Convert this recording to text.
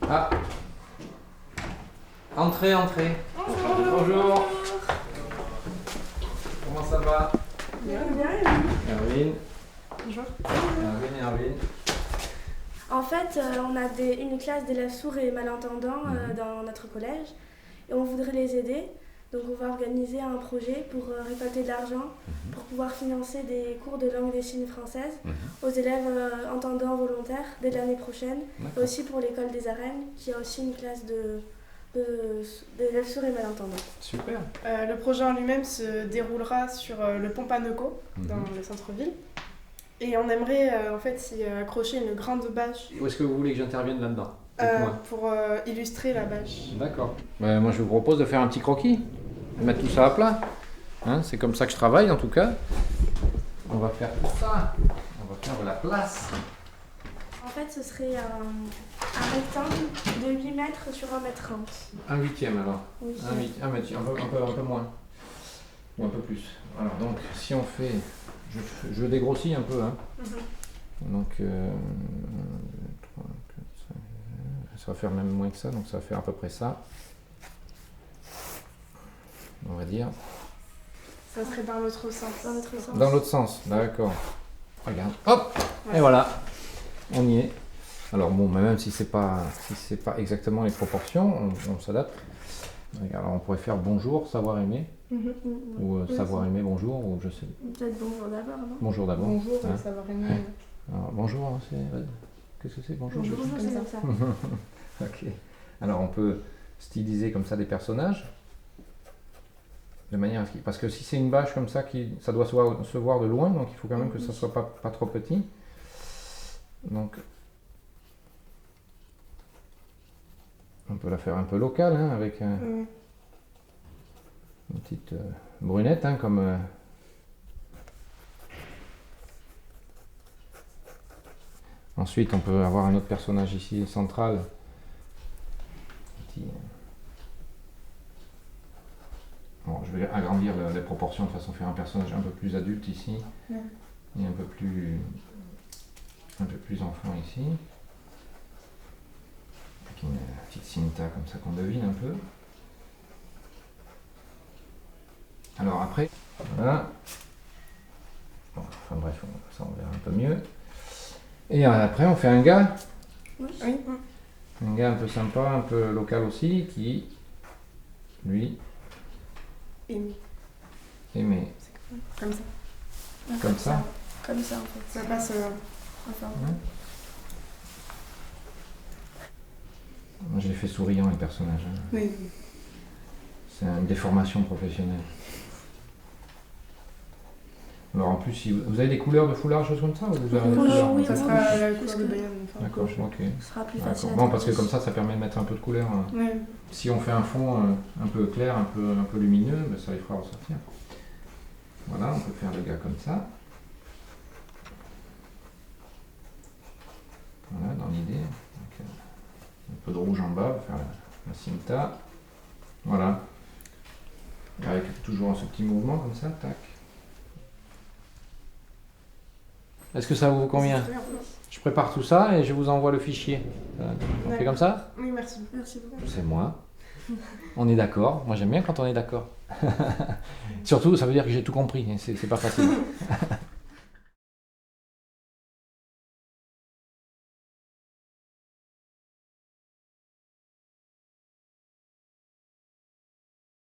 Ah, entrez, entrez. Bonjour. Comment ça va? Bien. Erwin. Bonjour. Erwin. En fait, on a une classe d'élèves sourds et malentendants dans notre collège et on voudrait les aider. Donc on va organiser un projet pour récolter de l'argent pour pouvoir financer des cours de langue des signes française aux élèves entendants volontaires dès l'année prochaine. Et aussi pour l'école des Arènes qui a aussi une classe d'élèves sourds et malentendants. Super. Le projet en lui-même se déroulera sur le pont Paneco, dans le centre-ville. Et on aimerait en fait y accrocher une grande bâche Où est-ce que vous voulez que j'intervienne là-dedans? pour illustrer la bâche. D'accord. Moi je vous propose de faire un petit croquis, de mettre tout ça à plat. Hein, c'est comme ça que je travaille en tout cas. On va faire tout ça. On va faire de la place. En fait, ce serait un rectangle de 8 mètres sur 1 mètre 30. Un huitième alors. Oui. Un peu moins. Ou un peu plus. Alors donc si on fait. Je dégrossis un peu. Hein. Donc ça va faire même moins que ça, donc ça va faire à peu près ça. On va dire. Ça serait dans l'autre sens. Dans l'autre sens, d'accord. Regarde, hop, et voilà, on y est. Alors bon, même si c'est pas exactement les proportions, on s'adapte. Alors on pourrait faire bonjour, savoir aimer, ou savoir aimer bonjour, ou je sais. Peut-être bonjour d'abord, non? Bonjour d'abord. Bonjour, Hein. savoir aimer. Ouais. Alors, bonjour, hein, qu'est-ce que c'est bonjour? Bonjour, c'est comme ça. Ok. Alors on peut styliser comme ça des personnages. De manière à ce parce que si c'est une bâche comme ça, ça doit se voir de loin, donc il faut quand même que ça soit pas trop petit. Donc on peut la faire un peu locale, hein, avec une petite brunette, hein, comme ensuite on peut avoir un autre personnage ici central. Bon, je vais agrandir les proportions de façon à faire un personnage un peu plus adulte ici et un peu plus enfant ici. Avec une petite cinta comme ça qu'on devine un peu. Alors après, voilà. Bon, enfin bref, ça on verra un peu mieux. Et après on fait un gars. Oui. Un gars un peu sympa, un peu local aussi, qui lui aimer. Comme ça. Comme ça. Comme ça en fait. Ça passe. Enfin, Moi, je les fais souriants les personnages. Hein. Oui. C'est une déformation professionnelle. Alors en plus, si vous avez des couleurs de foulard, choses comme ça, ou vous avez des couleurs, oui, Ça sera la couleur de Bayonne. D'accord, ok. ce sera plus D'accord. facile. Bon, parce que comme ça permet de mettre un peu de couleur. Hein. Oui. Si on fait un fond un peu clair, un peu lumineux, ben, ça les fera ressortir. Voilà, on peut faire le gars comme ça. Voilà, dans l'idée. Donc, un peu de rouge en bas pour faire la cinta. Voilà. Avec toujours ce petit mouvement comme ça, tac. Est-ce que ça vous convient? Je prépare tout ça et je vous envoie le fichier. On fait comme ça? Oui, merci. Merci beaucoup. C'est moi. On est d'accord. Moi j'aime bien quand on est d'accord. Surtout, ça veut dire que j'ai tout compris. C'est pas facile.